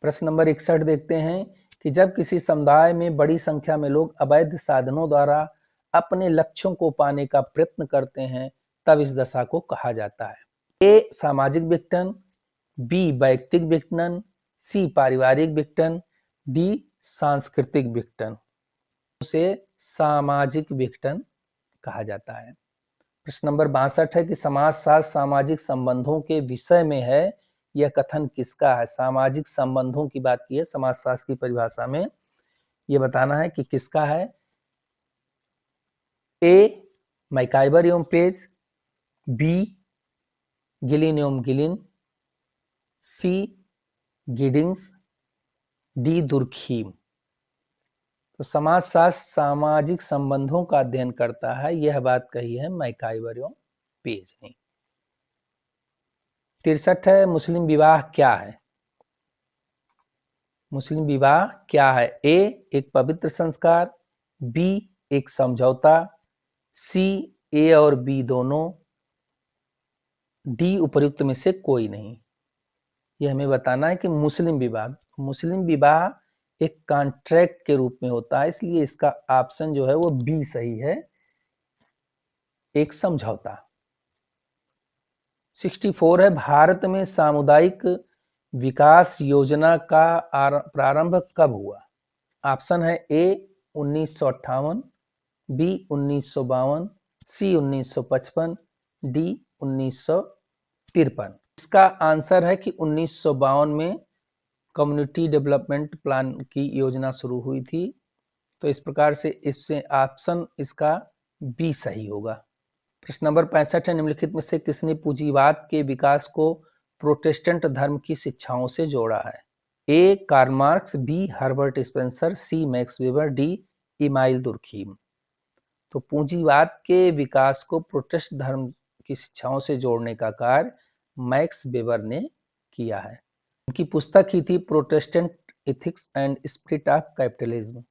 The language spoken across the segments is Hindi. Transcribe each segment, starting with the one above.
प्रश्न नंबर 61 देखते हैं कि जब किसी समुदाय में बड़ी संख्या में लोग अवैध साधनों द्वारा अपने लक्ष्यों को पाने का प्रयत्न करते हैं तब इस दशा को कहा जाता है। ए सामाजिक विघटन, बी वैयक्तिक विघटन, सी पारिवारिक विघटन, डी सांस्कृतिक विघटन। उसे सामाजिक विघटन कहा जाता है। प्रश्न नंबर 62 है कि समाजशास्त्र सामाजिक संबंधों के विषय में है, यह कथन किसका है। सामाजिक संबंधों की बात की है समाजशास्त्र की परिभाषा में, यह बताना है कि किसका है। ए मैकाइवर एवं पेज, बी गिलिन एवं गिलिन, सी गिडिंग्स, डी दुर्खीम। तो समाजशास्त्र सामाजिक संबंधों का अध्ययन करता है, यह बात कही है मैकाइवर एवं पेज ने। 63 है मुस्लिम विवाह क्या है। मुस्लिम विवाह क्या है। ए एक पवित्र संस्कार, बी एक समझौता, सी ए और बी दोनों, डी उपर्युक्त में से कोई नहीं। यह हमें बताना है कि मुस्लिम विवाह एक कॉन्ट्रैक्ट के रूप में होता है, इसलिए इसका ऑप्शन जो है वो बी सही है, एक समझौता। 64 है भारत में सामुदायिक विकास योजना का प्रारंभ कब हुआ। ऑप्शन है ए 1958, बी 1952, सी 1955, डी 1953। इसका आंसर है कि 1952 में कम्युनिटी डेवलपमेंट प्लान की योजना शुरू हुई थी। तो इस प्रकार से इससे ऑप्शन इसका बी सही होगा। प्रश्न नंबर 65 है निम्नलिखित में से किसने पूंजीवाद के विकास को प्रोटेस्टेंट धर्म की शिक्षाओं से जोड़ा है। A Karl Marx, B Herbert Spencer, C Max Weber, D Emile Durkheim. तो पूंजीवाद के विकास को प्रोटेस्टेंट धर्म की शिक्षाओं से जोड़ने का कार्य मैक्स वेबर ने किया है। उनकी पुस्तक ही थी Protestant ethics and spirit of capitalism.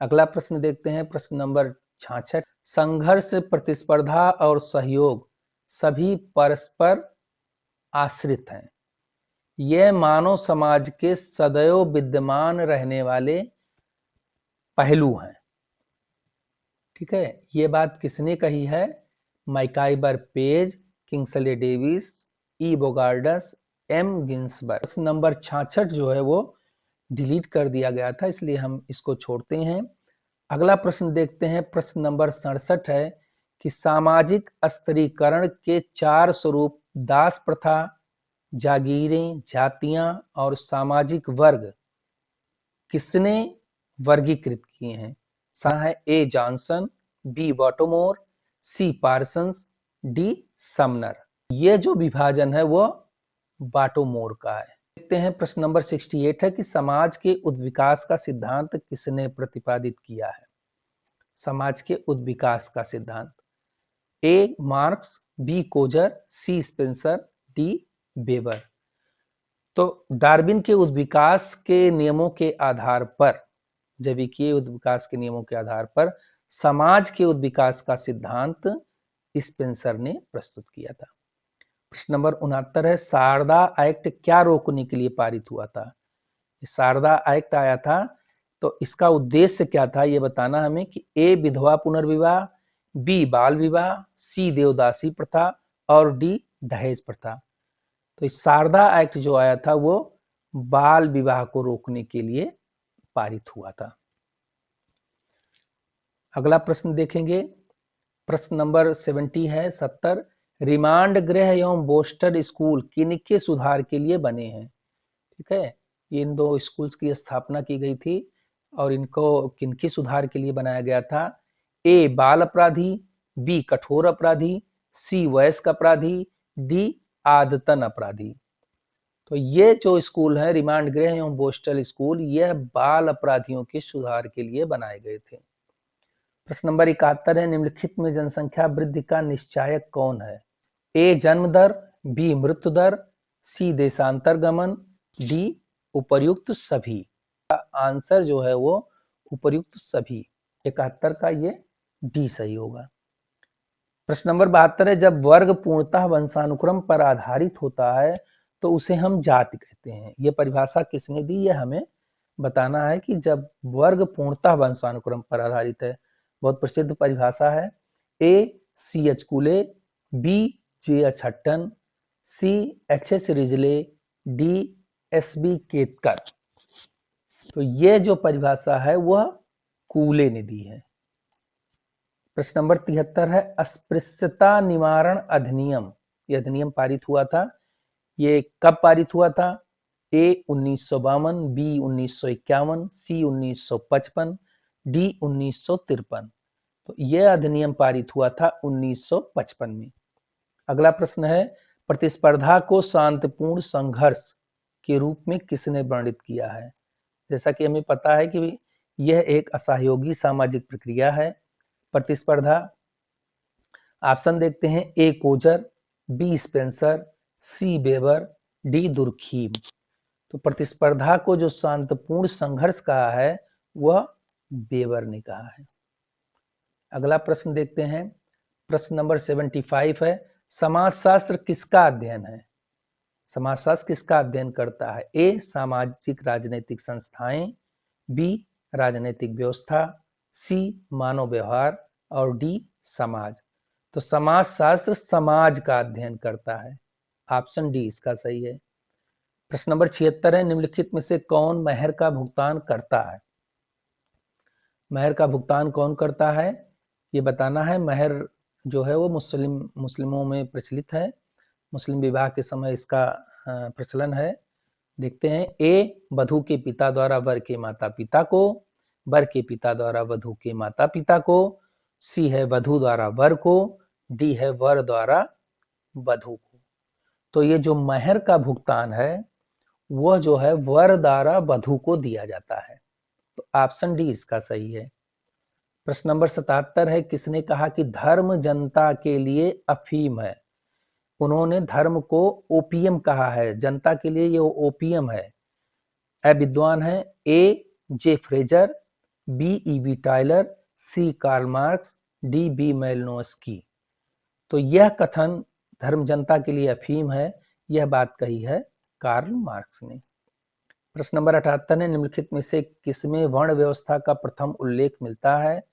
अगला प्रश्न देखते हैं, प्रश्न नंबर 66। संघर्ष, प्रतिस्पर्धा और सहयोग सभी परस्पर आश्रित हैं। यह मानव समाज के सदैव विद्यमान रहने वाले पहलू हैं। ठीक है, ये बात किसने कही है। मैकाइवर पेज, किंग्सले डेविस, ई बोगार्डस, एम गिन्सबर्ग। प्रश्न नंबर 66 जो है वो डिलीट कर दिया गया था, इसलिए हम इसको छोड़ते हैं। अगला प्रश्न देखते हैं, प्रश्न नंबर 67 है कि सामाजिक स्तरीकरण के 4 स्वरूप दास प्रथा, जागीरें, जातियां और सामाजिक वर्ग किसने वर्गीकृत किए हैं। है A Johnson, B Bottomore, C Parsons, D Sumner. ये जो विभाजन है वो बाटोमोर का है। देखते हैं प्रश्न नंबर 68 है कि समाज के उद्विकास का सिद्धांत किसने प्रतिपादित किया है। समाज के उद्विकास का सिद्धांत। ए मार्क्स, बी कोजर, सी स्पेंसर, डी वेबर। तो डार्विन के उद्विकास के नियमों के आधार पर, जैविकीय उद्विकास के नियमों के आधार पर समाज के उद्विकास का सिद्धांत स्पेंसर ने प्रस्तुत किया था। प्रश्न नंबर 69 है शारदा एक्ट क्या रोकने के लिए पारित हुआ था। शारदा एक्ट आया था तो इसका उद्देश्य क्या था ये बताना हमें कि ए विधवा पुनर्विवाह, बी बाल विवाह, सी देवदासी प्रथा और डी दहेज प्रथा। तो शारदा एक्ट जो आया था वो बाल विवाह को रोकने के लिए पारित हुआ था। अगला प्रश्न देखेंगे, प्रश्न नंबर 70 रिमांड गृह एवं बोस्टन स्कूल किनके सुधार के लिए बने हैं। ठीक है, इन दो स्कूल्स की स्थापना की गई थी और इनको किनके सुधार के लिए बनाया गया था। ए बाल अपराधी, बी कठोर अपराधी, सी वयस्क अपराधी, डी आदतन अपराधी। तो ये जो स्कूल है रिमांड गृह एवं बोस्टन स्कूल, यह बाल अपराधियों के सुधार के लिए बनाए गए थे। प्रश्न नंबर 71 है निम्नलिखित में जनसंख्या वृद्धि का निश्चायक कौन है। ए जन्म दर, बी मृत्यु दर, सी देशांतरगमन, डी उपर्युक्त सभी। आंसर जो है वो उपर्युक्त सभी, 71 का ये डी सही होगा। प्रश्न नंबर 72 है जब वर्ग पूर्णतः वंशानुक्रम पर आधारित होता है तो उसे हम जाति कहते हैं। ये परिभाषा किसने दी, ये हमें बताना है कि जब वर्ग पूर्णतः वंशानुक्रम पर आधारित है। बहुत प्रसिद्ध परिभाषा है। A C H Cooley, B J H Hutton, C H S Risley, D S B Ketkar. तो ये जो परिभाषा है वह कूले ने दी है। प्रश्न नंबर 73 है अस्पृश्यता निवारण अधिनियम। यह अधिनियम पारित हुआ था, ये कब पारित हुआ था? ए 1952, बी 1951, सी 1955, डी 1953। तो यह अधिनियम पारित हुआ था 1955 में। अगला प्रश्न है प्रतिस्पर्धा को शांतिपूर्ण संघर्ष के रूप में किसने वर्णित किया है? जैसा कि हमें पता है कि यह एक असहयोगी सामाजिक प्रक्रिया है। प्रतिस्पर्धा, ऑप्शन देखते हैं। ए कोजर, बी स्पेंसर, सी वेबर, डी दुर्खीम। तो प्रतिस्पर्धा को जो शांतिपूर्ण संघर्ष कहा है वह वेबर ने कहा है। अगला प्रश्न देखते हैं। प्रश्न नंबर 75 है समाजशास्त्र किसका अध्ययन है? समाजशास्त्र किसका अध्ययन करता है? ए सामाजिक राजनीतिक संस्थाएं, बी राजनीतिक व्यवस्था, सी मानव व्यवहार और डी समाज। तो समाजशास्त्र समाज का अध्ययन करता है। ऑप्शन डी इसका सही है। प्रश्न नंबर 76 है निम्नलिखित में से कौन महर का भुगतान करता है? महर का भुगतान कौन करता है ये बताना है। महर जो है वो मुस्लिमों में प्रचलित है। मुस्लिम विवाह के समय इसका प्रचलन है। देखते हैं। ए वधू के पिता द्वारा वर के माता पिता को, वर के पिता द्वारा वधू के माता पिता को, सी है वधू द्वारा वर को, डी है वर द्वारा वधू को। तो ये जो महर का भुगतान है वह जो है वर द्वारा वधू को दिया जाता है। तो ऑप्शन डी इसका सही है। प्रश्न नंबर 77 है किसने कहा कि धर्म जनता के लिए अफीम है? उन्होंने धर्म को ओपियम कहा है, जनता के लिए ये ओपियम है। ए विद्वान है। A J Frazer, B E B Tylor, C Karl Marx, D B Malinowski. तो यह कथन धर्म जनता के लिए अफीम है, यह बात कही है कार्ल मार्क्स ने। प्रश्न नंबर 78 है निम्नलिखित में से किसमें वर्ण व्यवस्था का प्रथम उल्लेख मिलता है?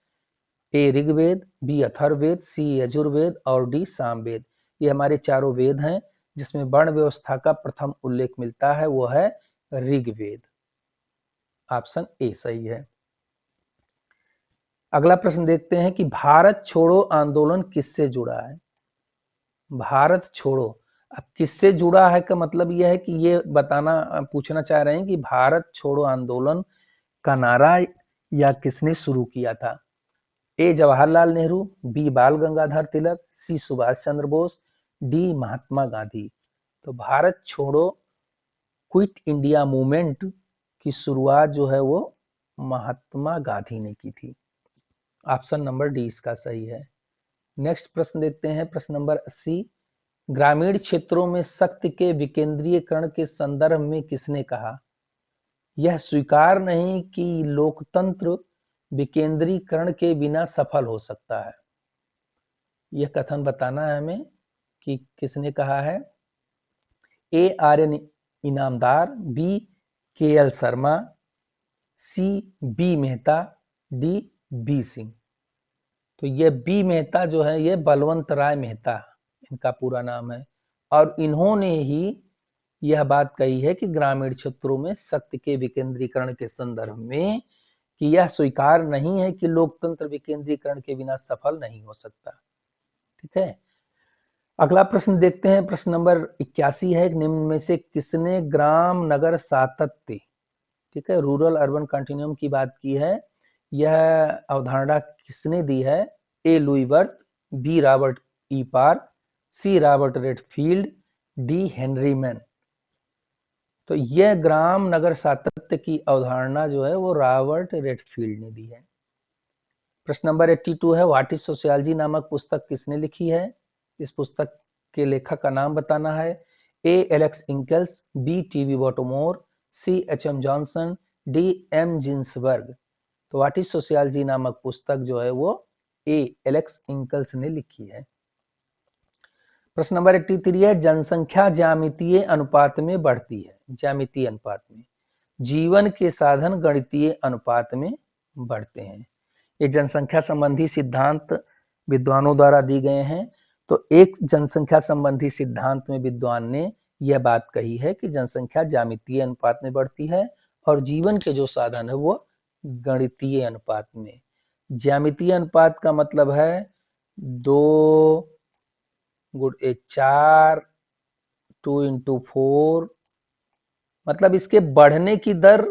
ए ऋग्वेद, बी अथर्ववेद, सी यजुर्वेद और डी सामवेद। ये हमारे चारों वेद हैं जिसमें वर्ण व्यवस्था का प्रथम उल्लेख मिलता है, वो है ऋग्वेद। ऑप्शन ए सही है। अगला प्रश्न देखते हैं कि भारत छोड़ो आंदोलन किससे जुड़ा है? भारत छोड़ो, अब किससे जुड़ा है का मतलब यह है कि ये बताना पूछना चाह रहे हैं कि भारत छोड़ो आंदोलन का नारा या किसने शुरू किया था? ए जवाहरलाल नेहरू, बी बाल गंगाधर तिलक, सी सुभाष चंद्र बोस, डी महात्मा गांधी। तो भारत छोड़ो क्विट इंडिया मूवमेंट की शुरुआत जो है वो महात्मा गांधी ने की थी। ऑप्शन नंबर डी इसका सही है। नेक्स्ट प्रश्न देखते हैं। प्रश्न नंबर 80 ग्रामीण क्षेत्रों में शक्ति के विकेंद्रीकरण के संदर्भ में किसने कहा? यह स्वीकार नहीं कि लोकतंत्र विकेंद्रीकरण के बिना सफल हो सकता है। यह कथन बताना है हमें कि किसने कहा है। A R N Inamdar, B K L Sharma, C B Mehta, D B Singh. तो ये बी मेहता जो है ये बलवंत राय मेहता इनका पूरा नाम है और इन्होंने ही यह बात कही है कि ग्रामीण क्षेत्रों में शक्ति के विकेंद्रीकरण के संदर्भ में कि यह स्वीकार नहीं है कि लोकतंत्र विकेंद्रीकरण के बिना सफल नहीं हो सकता। ठीक है। अगला प्रश्न देखते हैं। प्रश्न नंबर 81 है निम्न में से किसने ग्राम नगर सातत्य, ठीक है, रूरल अर्बन कंटिन्यूम की बात की है, यह अवधारणा किसने दी है? A Louis Wirth, B Robert E Park, C Robert Redfield, D Henry Maine. तो यह ग्राम नगर सातत्य की अवधारणा जो है वो रॉबर्ट रेडफील्ड ने दी है। प्रश्न नंबर 82 है व्हाट इज सोशियोलॉजी नामक पुस्तक किसने लिखी है? इस पुस्तक के लेखक का नाम बताना है। A Alex Inkeles, B T B Bottomore, C H M Johnson, D M Ginsberg. तो व्हाट इज सोशियोलॉजी नामक पुस्तक जो है वो ए एलेक्स इंकल्स ने लिखी है। प्रश्न नंबर 83 है, जनसंख्या ज्यामितीय अनुपात में बढ़ती है। ज्यामितीय अनुपात में, जीवन के साधन गणितीय अनुपात में बढ़ते हैं। ये जनसंख्या संबंधी सिद्धांत विद्वानों द्वारा दी गए हैं। तो एक जनसंख्या संबंधी सिद्धांत में विद्वान ने यह बात कही है कि जनसंख्या ज्यामितीय अनुपात में बढ़ती है और जीवन के जो साधन है वो गणितीय अनुपात में। ज्यामितीय अनुपात का मतलब है 2 × 4, 2 × 4, मतलब इसके बढ़ने की दर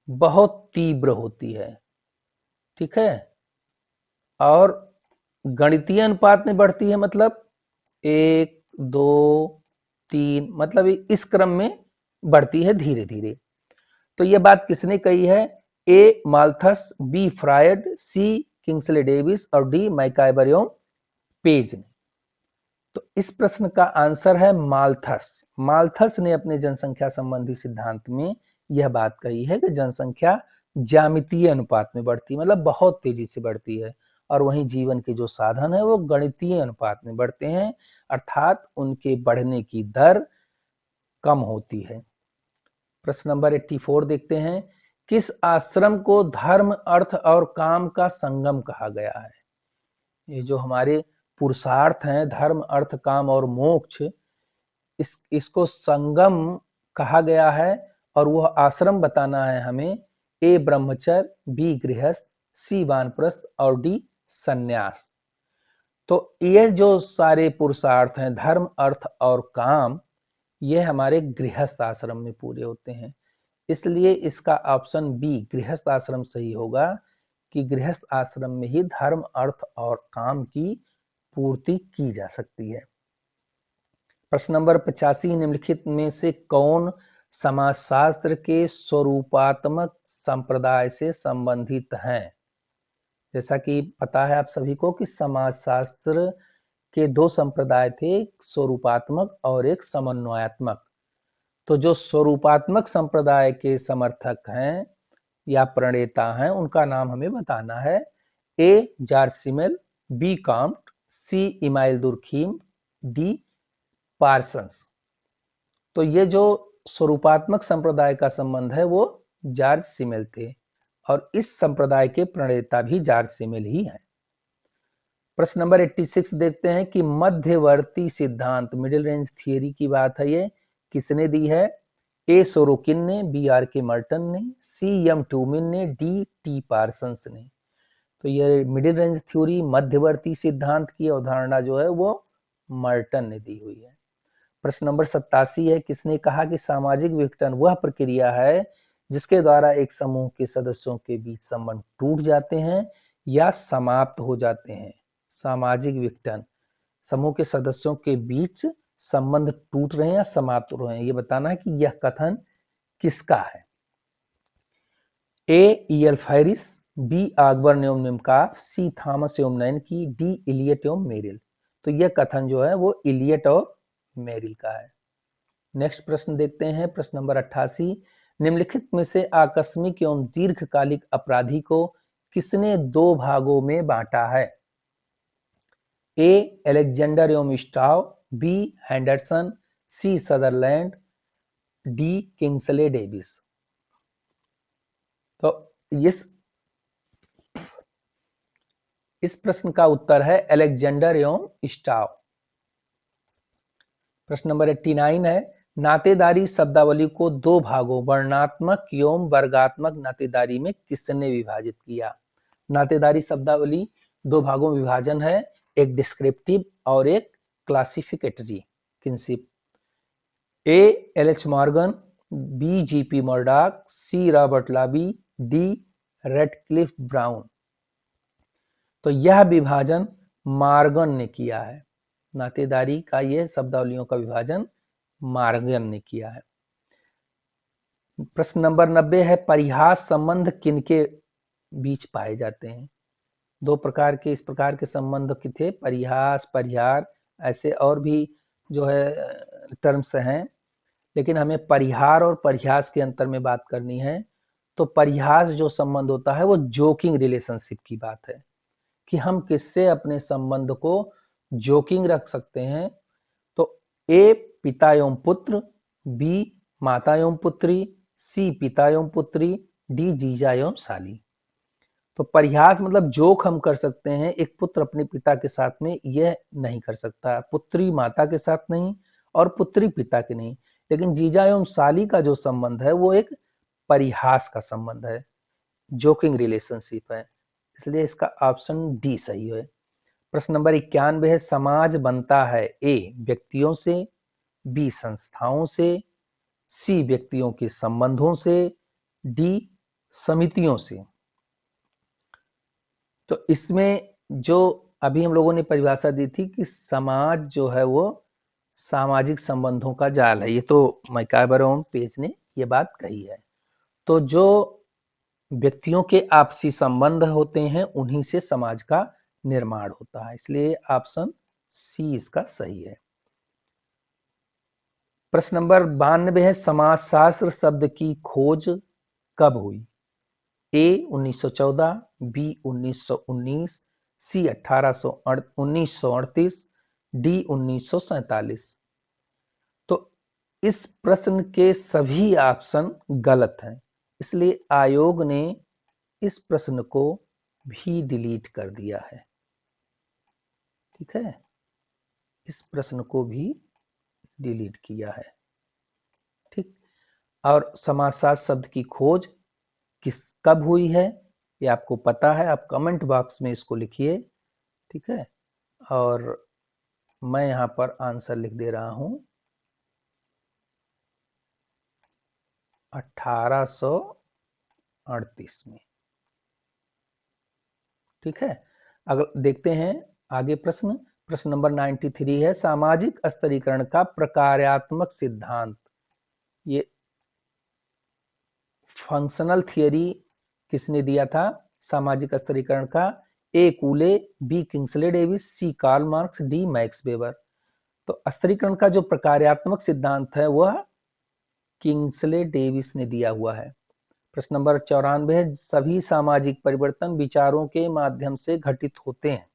बहुत तीव्र होती है, ठीक है। और गणितीय अनुपात में बढ़ती है मतलब 1, 2, 3, मतलब इस क्रम में बढ़ती है धीरे धीरे। तो यह बात किसने कही है? ए माल्थस, बी फ्रायड, सी किंग्सले डेविस और डी मैकाइबर एवं पेज ने। तो इस प्रश्न का आंसर है माल्थस। माल्थस ने अपने जनसंख्या संबंधी सिद्धांत में यह बात कही है कि जनसंख्या ज्यामितीय अनुपात में बढ़ती है, मतलब बहुत तेजी से बढ़ती है, और वहीं जीवन के जो साधन है वो गणितीय अनुपात में बढ़ते हैं, अर्थात उनके बढ़ने की दर कम होती है। प्रश्न नंबर 84 देखते हैं, किस आश्रम को धर्म, अर्थ और काम का संगम कहा गया है? ये जो हमारे पुरुषार्थ हैं, धर्म, अर्थ, काम और मोक्ष, इसको संगम कहा गया है, और वह आश्रम बताना है हमें। ए ब्रह्मचर्य, बी गृहस्थ, सी वानप्रस्थ और डी सन्यास। तो ये जो सारे पुरुषार्थ हैं, धर्म, अर्थ और काम, ये हमारे गृहस्थ आश्रम में पूरे होते हैं। इसलिए इसका ऑप्शन बी गृहस्थ आश्रम सही होगा कि गृहस्थ आश्रम में ही धर्म, अर्थ और काम की पूर्ति की जा सकती है। प्रश्न नंबर 85, निम्नलिखित में से कौन समाजशास्त्र के स्वरूपात्मक संप्रदाय से संबंधित हैं? जैसा कि पता है आप सभी को कि समाजशास्त्र के दो संप्रदाय थे, एक स्वरूपात्मक और एक समन्वयात्मक। तो जो स्वरूपात्मक संप्रदाय के समर्थक हैं या प्रणेता हैं, उनका नाम हमें बताना है। A George Simmel, B Comte, C Emile Durkheim, D Parsons. तो ये जो स्वरूपात्मक संप्रदाय का संबंध है वो जॉर्ज सिमेल थे, और इस संप्रदाय के प्रणेता भी जॉर्ज सिमेल ही हैं। प्रश्न नंबर 86 देखते हैं कि मध्यवर्ती सिद्धांत, मिडिल रेंज थियरी की बात है, ये किसने दी है? ए सोरोकिन ने, बी आर के मर्टन ने, सी एम टूमिन ने, डी टी पार्सन्स ने। तो ये मिडिल रेंज थ्योरी, मध्यवर्ती सिद्धांत की अवधारणा जो है वो मर्टन ने दी हुई है। प्रश्न नंबर 87 है, किसने कहा कि सामाजिक विघटन वह प्रक्रिया है जिसके द्वारा एक समूह के सदस्यों के बीच संबंध टूट जाते हैं या समाप्त हो जाते हैं? सामाजिक विघटन, समूह के सदस्यों के बीच संबंध टूट रहे हैं या समाप्त हो रहे हैं, ये बताना है कि यह कथन किसका है। ए ईएल फैरिस, बी आगबर्न एवं निमकाफ, सी थॉमस एवं नैन की, डी इलियट एवं मेरिल। तो यह कथन जो है वो इलियट और मेरिल का है। नेक्स्ट प्रश्न देखते हैं, प्रश्न नंबर 88, निम्नलिखित में से आकस्मिक एवं दीर्घकालिक अपराधी को किसने दो भागों में बांटा है? ए अलेक्जेंडर एवं स्टाव, बी हैंडरसन, सी सदरलैंड, डी किंग्सले डेविस। तो इस प्रश्न का उत्तर है अलेक्जेंडर एवं स्टाव। प्रश्न नंबर 89 है, नातेदारी शब्दावली को दो भागों, वर्णात्मक एवं वर्गात्मक नातेदारी में किसने विभाजित किया? नातेदारी शब्दावली दो भागों में विभाजन है, एक डिस्क्रिप्टिव और एक classificatory kinship. A L H Morgan, B G P Murdock, C Robert Lowie, D Radcliffe Brown. तो यह विभाजन मॉर्गन ने किया है। नातेदारी का यह शब्दावलियों का विभाजन मॉर्गन ने किया है। प्रश्न नंबर 90 है, परिहास संबंध किनके बीच पाए जाते हैं? दो प्रकार के इस प्रकार के संबंध के थे, परिहास, परिहार, ऐसे और भी जो है टर्म्स हैं, लेकिन हमें परिहार और परिहास के अंतर में बात करनी है। तो परिहास जो संबंध होता है वो जोकिंग रिलेशनशिप की बात है, कि हम किससे अपने संबंध को जोकिंग रख सकते हैं। तो ए पिता एवं पुत्र, बी माता एवं पुत्री, सी पिता एवं पुत्री, डी जीजा एवं साली। तो परिहास मतलब जोक हम कर सकते हैं, एक पुत्र अपने पिता के साथ में यह नहीं कर सकता, पुत्री माता के साथ नहीं और पुत्री पिता के नहीं। लेकिन जीजा एवं साली का जो संबंध है वो एक परिहास का संबंध है, जोकिंग रिलेशनशिप है, इसलिए इसका ऑप्शन डी सही है। प्रश्न नंबर 91 है, समाज बनता है ए व्यक्तियों से, बी संस्थाओं से, सी व्यक्तियों के संबंधों से, डी समितियों से। तो इसमें जो अभी हम लोगों ने परिभाषा दी थी कि समाज जो है वो सामाजिक संबंधों का जाल है, ये तो मैकाबरोन पेज ने ये बात कही है। तो जो व्यक्तियों के आपसी संबंध होते हैं उन्हीं से समाज का निर्माण होता है, इसलिए ऑप्शन सी इसका सही है। प्रश्न नंबर 92 है, समाजशास्त्र शब्द की खोज कब हुई? ए 1914, बी 1919, सी 1938, डी 1947। तो इस प्रश्न के सभी ऑप्शन गलत हैं, इसलिए आयोग ने इस प्रश्न को भी डिलीट कर दिया है। ठीक है, इस प्रश्न को भी डिलीट किया है। ठीक, और समाजशास्त्र शब्द की खोज कब हुई है ये आपको पता है, आप कमेंट बॉक्स में इसको लिखिए। ठीक है, और मैं यहाँ पर आंसर लिख दे रहा हूँ 1838 में। ठीक है, अगर देखते हैं आगे प्रश्न नंबर 93 है, सामाजिक स्तरीकरण का प्रकार्यात्मक सिद्धांत। ये फंक्शनल थियरी किसने दिया था सामाजिक स्तरीकरण का? A Cooley, B Kingsley Davis, C Karl Marx, D Max Weber. तो स्तरीकरण का जो प्रकार्यात्मक सिद्धांत है वह किंग्सले डेविस ने दिया हुआ है। प्रश्न नंबर 94 है, सभी सामाजिक परिवर्तन विचारों के माध्यम से घटित होते हैं।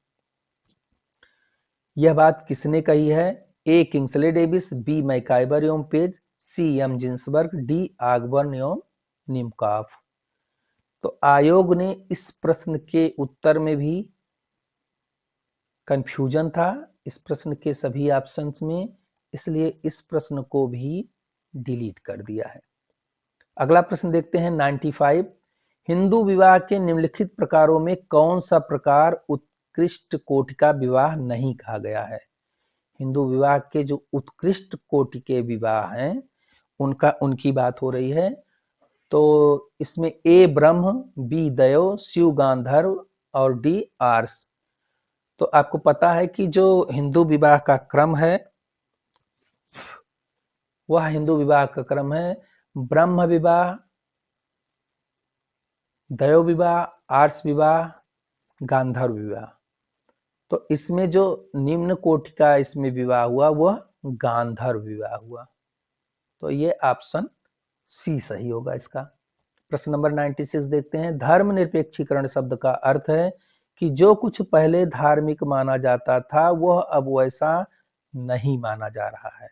यह बात किसने कही है? A Kingsley Davis, B MacIver एवं Page, C M Ginsberg, D Ogburn एवं निमकॉफ। तो आयोग ने इस प्रश्न के उत्तर में भी कंफ्यूजन था इस प्रश्न के सभी ऑप्शंस में, इसलिए इस प्रश्न को भी डिलीट कर दिया है। अगला प्रश्न देखते हैं 95, हिंदू विवाह के निम्नलिखित प्रकारों में कौन सा प्रकार उत्कृष्ट कोटि का विवाह नहीं कहा गया है? हिंदू विवाह के जो उत्कृष्ट कोटि के विवाह हैं उनकी बात हो रही है। तो इसमें ए ब्रह्म, बी दयो, सी गांधर्व और डी आर्स। तो आपको पता है कि जो हिंदू विवाह का क्रम है वह हिंदू विवाह का क्रम है ब्रह्म विवाह, दयो विवाह, आर्स विवाह, गांधर्व विवाह। तो इसमें जो निम्न कोटि का इसमें विवाह हुआ वह गांधर्व विवाह हुआ। तो ये ऑप्शन सी सही होगा इसका। प्रश्न नंबर 96 देखते हैं, धर्मनिरपेक्षीकरण शब्द का अर्थ है कि जो कुछ पहले धार्मिक माना जाता था वह अब वैसा नहीं माना जा रहा है।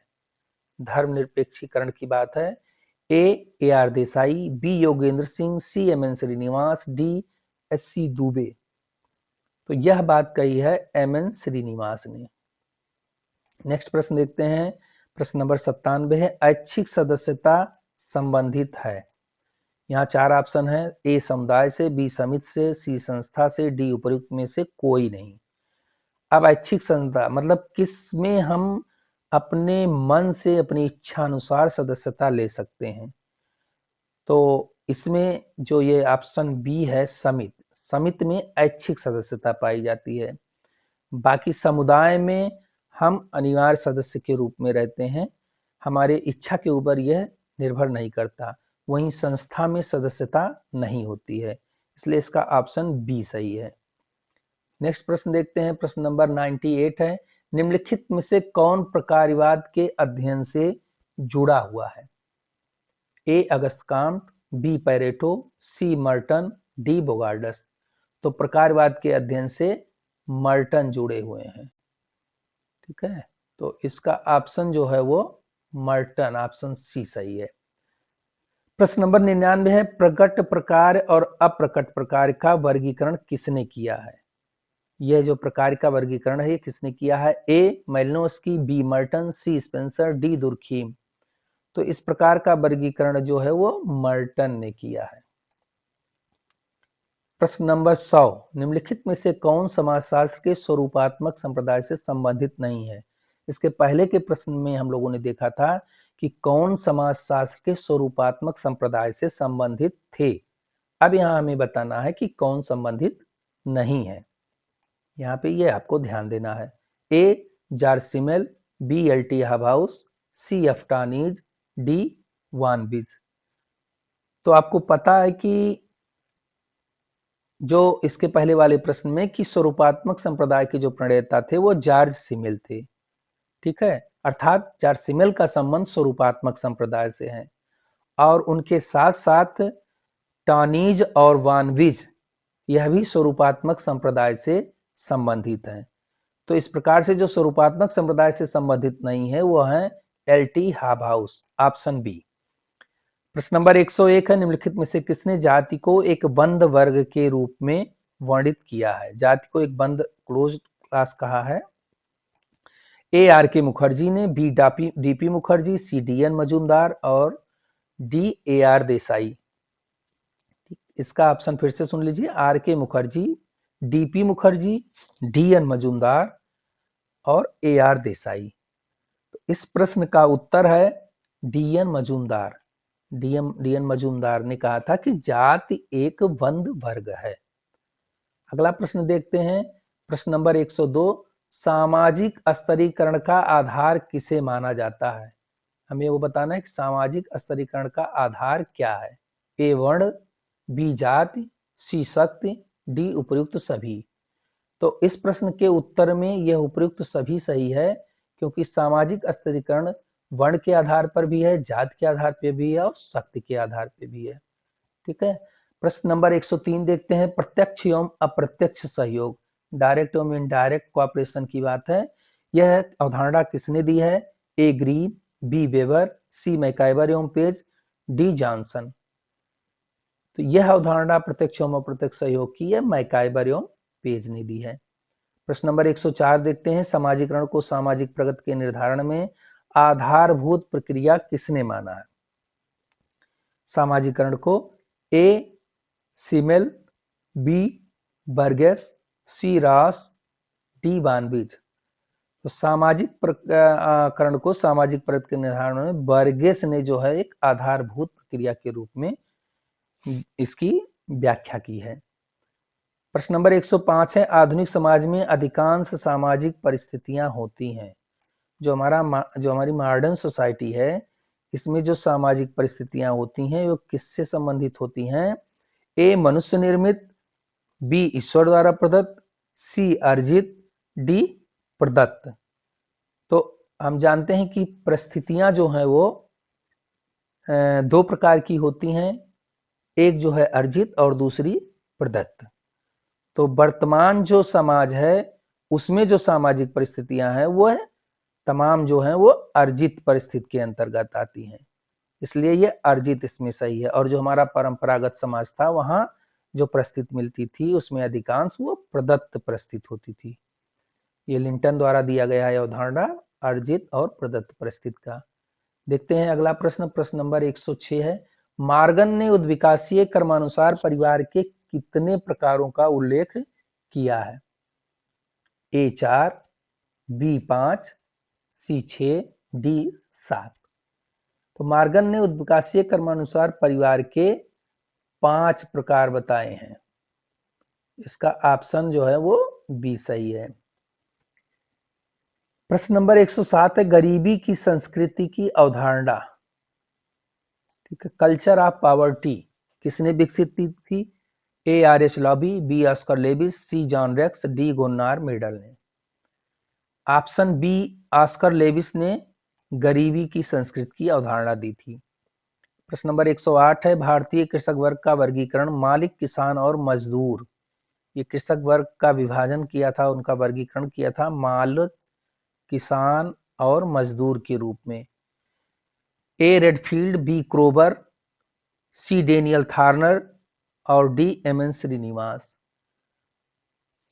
धर्मनिरपेक्षीकरण की बात है। A R Desai, B Yogendra Singh, C M N Srinivas, D S C Dube. तो यह बात कही है एम एन श्रीनिवास ने। नेक्स्ट प्रश्न देखते हैं, प्रश्न नंबर 97 है, ऐच्छिक सदस्यता संबंधित है। यहाँ चार ऑप्शन है, ए समुदाय से, बी समिति से, सी संस्था से, डी उपयुक्त में से कोई नहीं। अब ऐच्छिक संस्था मतलब किसमें हम अपने मन से अपनी इच्छा अनुसार सदस्यता ले सकते हैं। तो इसमें जो ये ऑप्शन बी है समिति में ऐच्छिक सदस्यता पाई जाती है। बाकी समुदाय में हम अनिवार्य सदस्य के रूप में रहते हैं, हमारे इच्छा के ऊपर यह निर्भर नहीं करता। वहीं संस्था में सदस्यता नहीं होती है, इसलिए इसका ऑप्शन बी सही है। नेक्स्ट प्रश्न देखते हैं, प्रश्न नंबर 98 है, निम्नलिखित में से कौन प्रकार्यवाद के अध्ययन से जुड़ा हुआ है? A Auguste Comte, B Pareto, C Merton, D Bogardus. तो प्रकारवाद के अध्ययन से मर्टन जुड़े हुए हैं। ठीक है, तो इसका ऑप्शन जो है वो मर्टन, ऑप्शन सी सही है। प्रश्न नंबर 99 है, प्रकट प्रकार और अप्रकट प्रकार का वर्गीकरण किसने किया है? यह जो प्रकार का वर्गीकरण है ये किसने किया है? ए मेलिनोस्की, बी मर्टन, सी स्पेंसर, डी दुर्खीम। तो इस प्रकार का वर्गीकरण जो है वो मर्टन ने किया है। प्रश्न नंबर 100, निम्नलिखित में से कौन समाजशास्त्र के स्वरूपात्मक संप्रदाय से संबंधित नहीं है? इसके पहले के प्रश्न में हम लोगों ने देखा था कि कौन समाजशास्त्र के स्वरूपात्मक संप्रदाय से संबंधित थे। अब यहाँ हमें बताना है कि कौन संबंधित नहीं है। यहाँ पे ये आपको ध्यान देना है। ए जार्सिमेल, बी एल.टी. हाबाउस, सी एफ्टानीज, डी वानबिज। तो आपको पता है कि जो इसके पहले वाले प्रश्न में कि स्वरूपात्मक संप्रदाय के जो प्रणेता थे वो जॉर्ज सिमेल थे, ठीक है, अर्थात जॉर्ज सिमेल का संबंध स्वरूपात्मक संप्रदाय से है और उनके साथ साथ टॉनीज और वानविज यह भी स्वरूपात्मक संप्रदाय से संबंधित है। तो इस प्रकार से जो स्वरूपात्मक संप्रदाय से संबंधित नहीं है वो है एल.टी. Hobhouse, option B. प्रश्न नंबर 101 है, निम्नलिखित में से किसने जाति को एक बंद वर्ग के रूप में वर्णित किया है? जाति को एक बंद क्लोज क्लास कहा है। ए आर के मुखर्जी ने, B DP Mukherjee, C D N Majumdar और डी ए आर देसाई। इसका ऑप्शन फिर से सुन लीजिए, R K Mukherjee, DP Mukherjee, D N Majumdar और ए आर देसाई। तो इस प्रश्न का उत्तर है D N Majumdar. D N Majumdar ने कहा था कि जाति एक बंद वर्ग है। अगला प्रश्न देखते हैं, प्रश्न नंबर 102, सामाजिक स्तरीकरण का आधार किसे माना जाता है? हमें वो बताना है कि सामाजिक स्तरीकरण का आधार क्या है। ए वर्ण, बी जाति, सी शक्ति, डी उपर्युक्त सभी। तो इस प्रश्न के उत्तर में यह उपर्युक्त सभी सही है, क्योंकि सामाजिक स्तरीकरण वर्ण के आधार पर भी है, जाति के आधार पर भी है और शक्ति के आधार पर भी है। ठीक है, प्रश्न नंबर 103 देखते हैं, प्रत्यक्ष एवं अप्रत्यक्ष सहयोग, डायरेक्ट एवं इनडायरेक्ट कोऑपरेशन की बात है। यह अवधारणा किसने दी है? ए ग्रीन, बी वेबर, सी मैकाइवर एवं पेज, डी जॉनसन। तो यह अवधारणा प्रत्यक्ष एवं अप्रत्यक्ष सहयोग की है, मैकाइवर एवं पेज ने दी है। प्रश्न नंबर 104 देखते हैं, समाजीकरण को सामाजिक प्रगति के निर्धारण में आधारभूत प्रक्रिया किसने माना है? सामाजीकरण को ए सिमेल, बी बर्गेस, सी रॉस, डी वानबिज। तो सामाजिक करण को सामाजिक प्रगति के निर्धारण में बर्गेस ने जो है एक आधारभूत प्रक्रिया के रूप में इसकी व्याख्या की है। प्रश्न नंबर 105 है, आधुनिक समाज में अधिकांश सामाजिक परिस्थितियां होती हैं। जो हमारी मॉडर्न सोसाइटी है, इसमें जो सामाजिक परिस्थितियां होती हैं वो किससे संबंधित होती हैं? ए मनुष्य निर्मित, बी ईश्वर द्वारा प्रदत्त, सी अर्जित, डी प्रदत्त। तो हम जानते हैं कि परिस्थितियां जो हैं वो दो प्रकार की होती हैं, एक जो है अर्जित और दूसरी प्रदत्त। तो वर्तमान जो समाज है उसमें जो सामाजिक परिस्थितियां हैं वो है तमाम जो हैं वो अर्जित परिस्थिति के अंतर्गत आती हैं, इसलिए ये अर्जित इसमें सही है। और जो हमारा परंपरागत समाज था वहां जो परिस्थिति मिलती थी उसमें अधिकांश वो प्रदत्त परिस्थिति होती थी। ये लिंटन द्वारा दिया गया है अवधारणा अर्जित और प्रदत्त परिस्थिति का। देखते हैं अगला प्रश्न, प्रश्न नंबर 106 है, मार्गन ने उद्विकासीय क्रमानुसार परिवार के कितने प्रकारों का उल्लेख किया है? ए 4, बी 5, सी 6, डी 7। तो मार्गन ने उद्विकासीय क्रमानुसार परिवार के 5 प्रकार बताए हैं। इसका ऑप्शन जो है वो बी सही है। प्रश्न नंबर 107 है, गरीबी की संस्कृति की अवधारणा, ठीक है, कल्चर ऑफ पॉवर्टी किसने विकसित की थी? A R H Lowie, B Oscar Lewis, C John Rex, D Gunnar Myrdal ने। ऑप्शन बी ऑस्कर लेविस ने गरीबी की संस्कृति की अवधारणा दी थी। प्रश्न नंबर 108 है, भारतीय कृषक वर्ग का वर्गीकरण मालिक, किसान और मजदूर, ये कृषक वर्ग का विभाजन किया था, उनका वर्गीकरण किया था मालिक, किसान और मजदूर के रूप में। ए रेडफील्ड, बी क्रोबर, सी डेनियल थार्नर और डी एम एन श्रीनिवास।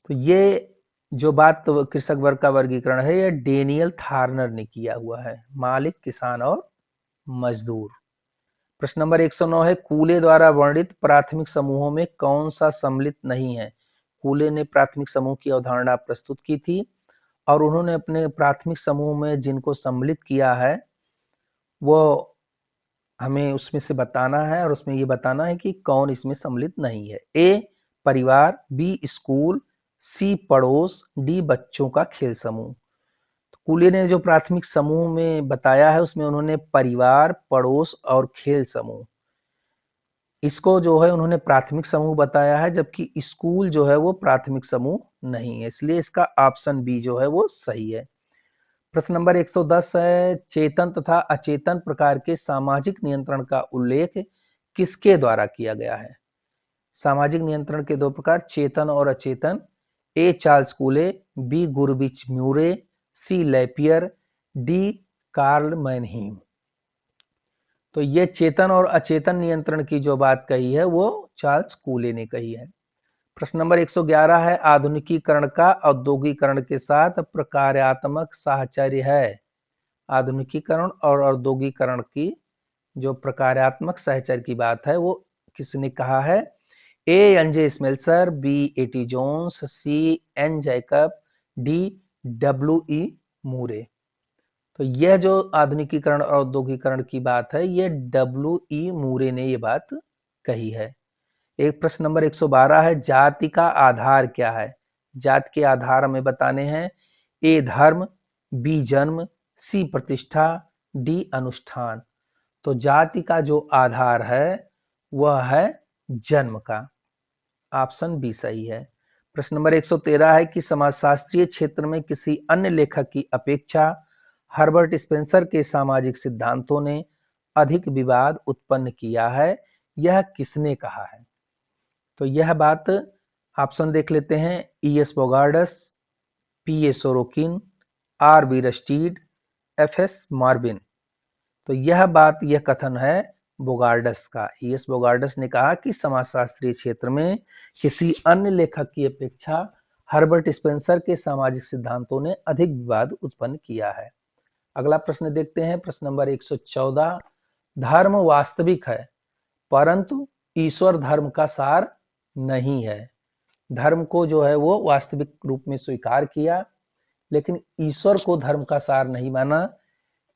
तो ये जो बात तो कृषक वर्ग का वर्गीकरण है, यह डेनियल थार्नर ने किया हुआ है, मालिक, किसान और मजदूर। प्रश्न नंबर 109 है, कूले द्वारा वर्णित प्राथमिक समूहों में कौन सा सम्मिलित नहीं है। कूले ने प्राथमिक समूह की अवधारणा प्रस्तुत की थी और उन्होंने अपने प्राथमिक समूह में जिनको सम्मिलित किया है वो हमें उसमें से बताना है और उसमें ये बताना है कि कौन इसमें सम्मिलित नहीं है। ए परिवार, बी स्कूल, सी पड़ोस, डी बच्चों का खेल समूह। तो कूले ने जो प्राथमिक समूह में बताया है उसमें उन्होंने परिवार, पड़ोस और खेल समूह, इसको जो है उन्होंने प्राथमिक समूह बताया है, जबकि स्कूल जो है वो प्राथमिक समूह नहीं है, इसलिए इसका ऑप्शन बी जो है वो सही है। प्रश्न नंबर 110 है, चेतन तथा अचेतन प्रकार के सामाजिक नियंत्रण का उल्लेख किसके द्वारा किया गया है। सामाजिक नियंत्रण के दो प्रकार, चेतन और अचेतन। A Charles Cooley, B Gurvitch Murray, C LaPiere, D Karl Mannheim. तो ये चेतन और अचेतन नियंत्रण की जो बात कही है वो चार्ल्स कूले ने कही है। प्रश्न नंबर 111 है, आधुनिकीकरण का औद्योगिकरण के साथ प्रकार्यात्मक साहचर्य है। आधुनिकीकरण और औद्योगिकरण की जो प्रकार्यात्मक साहचर्य की बात है वो किसने कहा है। A N J Smelser, B A T Jones, C N Jacob, D W E Moore. तो यह जो आधुनिकीकरण और औद्योगिकरण की बात है ये डब्ल्यू ई मूरे ने ये बात कही है। एक प्रश्न नंबर 112 है, जाति का आधार क्या है। जाति के आधार हमें बताने हैं। ए धर्म, बी जन्म, सी प्रतिष्ठा, डी अनुष्ठान। तो जाति का जो आधार है वह है जन्म का, ऑप्शन बी सही है। प्रश्न नंबर 113 है कि समाजशास्त्रीय क्षेत्र में किसी अन्य लेखक की अपेक्षा हर्बर्ट स्पेंसर के सामाजिक सिद्धांतों ने अधिक विवाद उत्पन्न किया है, यह किसने कहा है। तो यह बात ऑप्शन देख लेते हैं। E S Bogardus, P A Sorokin, R B Rustead, F S Marvin. तो यह बात, यह कथन है बोगार्डस का। ई एस बोगार्डस ने कहा कि समाजशास्त्रीय क्षेत्र में किसी अन्य लेखक की अपेक्षा हर्बर्ट स्पेंसर के सामाजिक सिद्धांतों ने अधिक विवाद उत्पन्न किया है। अगला प्रश्न देखते हैं, प्रश्न नंबर 114, धर्म वास्तविक है परंतु ईश्वर धर्म का सार नहीं है। धर्म को जो है वो वास्तविक रूप में स्वीकार किया लेकिन ईश्वर को धर्म का सार नहीं माना।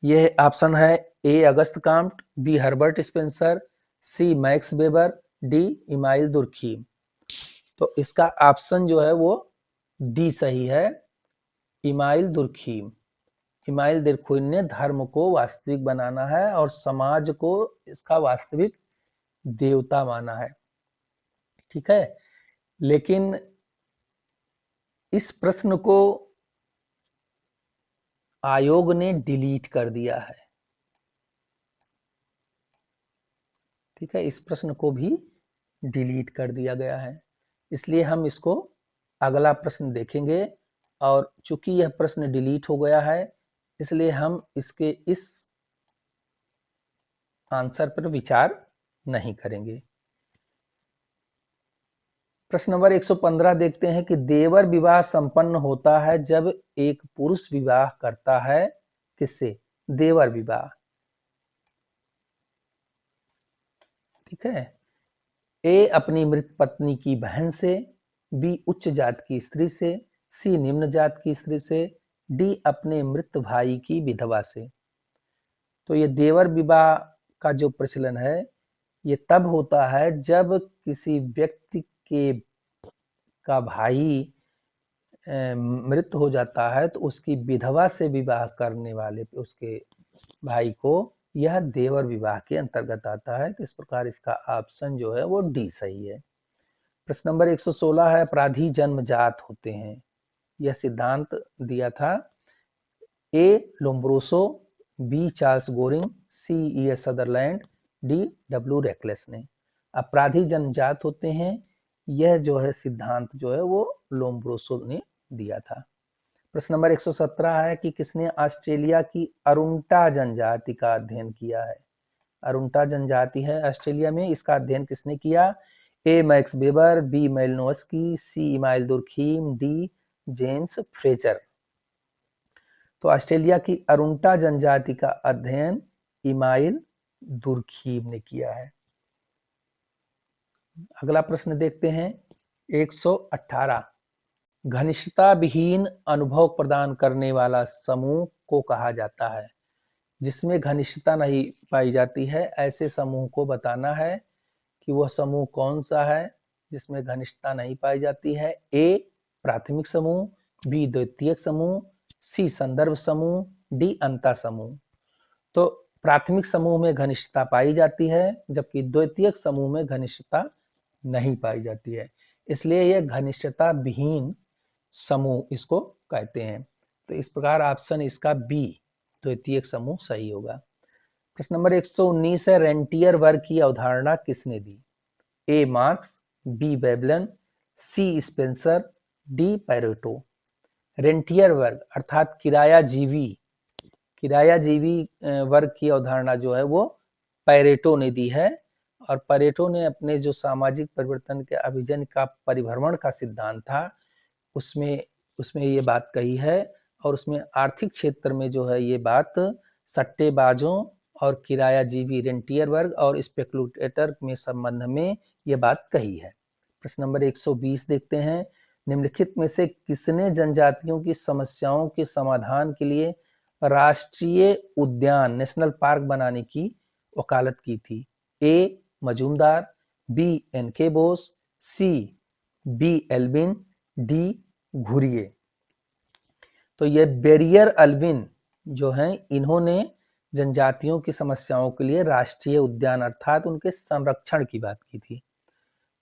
यह ऑप्शन है। A Auguste Comte, B Herbert Spencer, C Max Weber, D Emile Durkheim. तो इसका ऑप्शन जो है वो डी सही है, इमाइल दुर्खीम। इमाइल दुर्खीम ने धर्म को वास्तविक बनाना है और समाज को इसका वास्तविक देवता माना है। ठीक है, लेकिन इस प्रश्न को आयोग ने डिलीट कर दिया है। ठीक है, इस प्रश्न को भी डिलीट कर दिया गया है, इसलिए हम इसको अगला प्रश्न देखेंगे और चूंकि यह प्रश्न डिलीट हो गया है इसलिए हम इसके इस आंसर पर विचार नहीं करेंगे। प्रश्न नंबर 115 देखते हैं कि देवर विवाह संपन्न होता है जब एक पुरुष विवाह करता है किससे। देवर विवाह। ठीक है, ए अपनी मृत पत्नी की बहन से, बी उच्च जात की स्त्री से, सी निम्न जात की स्त्री से, डी अपने मृत भाई की विधवा से। तो ये देवर विवाह का जो प्रचलन है ये तब होता है जब किसी व्यक्ति के का भाई मृत हो जाता है तो उसकी विधवा से विवाह करने वाले उसके भाई को यह देवर विवाह के अंतर्गत आता है। तो इस प्रकार इसका ऑप्शन जो है वो डी सही है। प्रश्न नंबर 116 है, अपराधी जन्मजात होते हैं, यह सिद्धांत दिया था। A Lombroso, B Charles Goring, C E S Sutherland, D W Reckless ने। अपराधी जन्मजात होते हैं, यह जो है सिद्धांत जो है वो लोम्ब्रोसो ने दिया था। प्रश्न नंबर 117 है कि किसने ऑस्ट्रेलिया की अरुंटा जनजाति का अध्ययन किया है। अरुंटा जनजाति है ऑस्ट्रेलिया में, इसका अध्ययन किसने किया? A Max Weber, B Malinowski, C Emile Durkheim, D James Frazer. तो ऑस्ट्रेलिया की अरुंटा जनजाति का अध्ययन इमाइल दुर्खीम ने किया है। अगला प्रश्न देखते हैं 118। घनिष्ठता विहीन अनुभव प्रदान करने वाला समूह को कहा जाता है। जिसमें घनिष्ठता नहीं पाई जाती है, ऐसे समूह को बताना है कि वह समूह कौन सा है जिसमें घनिष्ठता नहीं पाई जाती है। ए प्राथमिक समूह, बी द्वितीयक समूह, सी संदर्भ समूह, डी अंतः समूह। तो प्राथमिक समूह में घनिष्ठता पाई जाती है, जबकि द्वितीयक समूह में घनिष्ठता नहीं पाई जाती है, इसलिए यह घनिष्ठता विहीन समूह इसको कहते हैं। तो इस प्रकार ऑप्शन इसका बी द्वितीयक समूह सही होगा। प्रश्न नंबर 119 है, रेंटियर वर्ग की अवधारणा किसने दी? ए मार्क्स, बी वेबलन, सी स्पेंसर, डी पैरेटो। रेंटियर वर्ग अर्थात किरायाजीवी वर्ग की अवधारणा जो है वो पैरेटो ने दी है। और पैरेटो ने अपने जो सामाजिक परिवर्तन के अभिजन का परिभ्रमण का सिद्धांत था उसमें उसमें ये बात कही है। और उसमें आर्थिक क्षेत्र में जो है ये बात सट्टेबाजों और किरायाजीवी रेंटियर वर्ग और स्पेकुलेटर में संबंध में ये बात कही है। प्रश्न नंबर 120 देखते हैं, निम्नलिखित में से किसने जनजातियों की समस्याओं के समाधान के लिए राष्ट्रीय उद्यान नेशनल पार्क बनाने की वकालत की थी? A Majumdar, B N K. Bose, C B Elwin, D Ghurye. तो ये बैरियर अल्विन जो हैं इन्होंने जनजातियों की समस्याओं के लिए राष्ट्रीय उद्यान अर्थात उनके संरक्षण की बात की थी।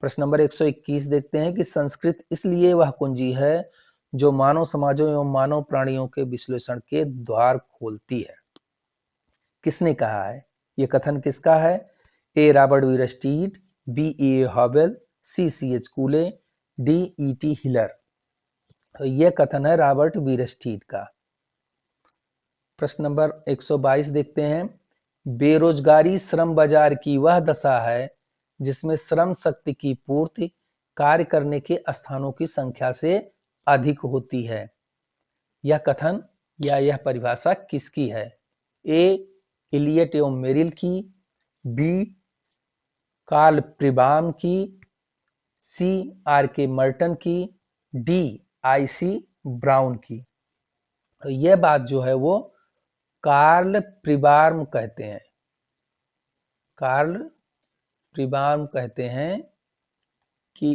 प्रश्न नंबर 121 देखते हैं कि संस्कृत इसलिए वह कुंजी है जो मानव समाजों एवं मानव प्राणियों के विश्लेषण के द्वार खोलती है। किसने कहा है? ये कथन किसका है? ए रॉबर्ट वीरस्टीड, बी ए हॉवेल, सी C H कूले, D E T healer. तो यह कथन है रॉबर्ट वीरस्टीड का। प्रश्न नंबर 122 देखते हैं, बेरोजगारी श्रम बाजार की वह दशा है जिसमें श्रम शक्ति की पूर्ति कार्य करने के स्थानों की संख्या से अधिक होती है। यह कथन या यह परिभाषा किसकी है? ए इलियट एवं मेरिल की, बी कार्ल प्रीबाम की, सी आर के मर्टन की, डी आई.सी. ब्राउन की। तो यह बात जो है वो कार्ल प्रीबाम कहते हैं। कार्ल प्रीबाम कहते हैं कि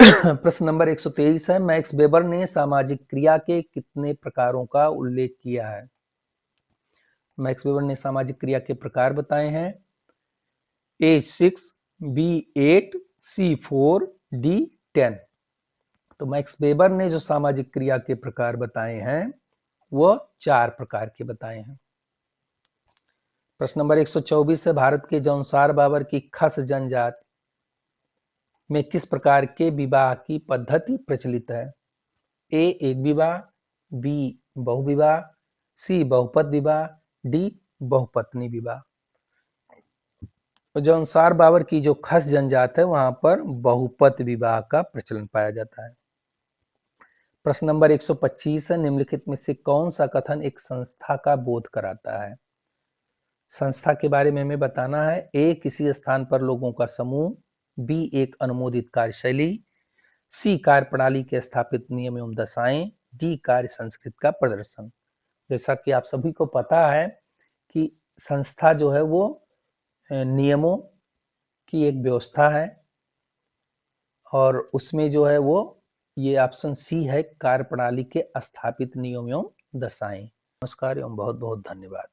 प्रश्न नंबर 123 है, मैक्स वेबर ने सामाजिक क्रिया के कितने प्रकारों का उल्लेख किया है? मैक्स वेबर ने सामाजिक क्रिया के प्रकार बताए हैं। ए 6, बी 8, सी 4, डी 10। तो मैक्स वेबर ने जो सामाजिक क्रिया के प्रकार बताए हैं वो 4 प्रकार के बताए हैं। प्रश्न नंबर 124 है, भारत के जौनसार बाबर की खस जनजाति में किस प्रकार के विवाह की पद्धति प्रचलित है? ए एक विवाह, बी बहुविवाह, सी बहुपत विवाह, डी बहुपत्नी विवाह। तो जौनसार बाबर की जो खस जनजाति है वहां पर बहुपत विवाह का प्रचलन पाया जाता है। प्रश्न नंबर 125 है, निम्नलिखित में से कौन सा कथन एक संस्था का बोध कराता है? संस्था के बारे में हमें बताना है। ए किसी स्थान पर लोगों का समूह, बी एक अनुमोदित कार्यशैली, सी कार्य प्रणाली के स्थापित नियम एवं दशाएं, डी कार्य संस्कृति का प्रदर्शन। जैसा कि आप सभी को पता है कि संस्था जो है वो नियमों की एक व्यवस्था है और उसमें जो है वो ये ऑप्शन सी है, कार्य प्रणाली के स्थापित नियम एवं दशाएं। नमस्कार एवं बहुत बहुत धन्यवाद।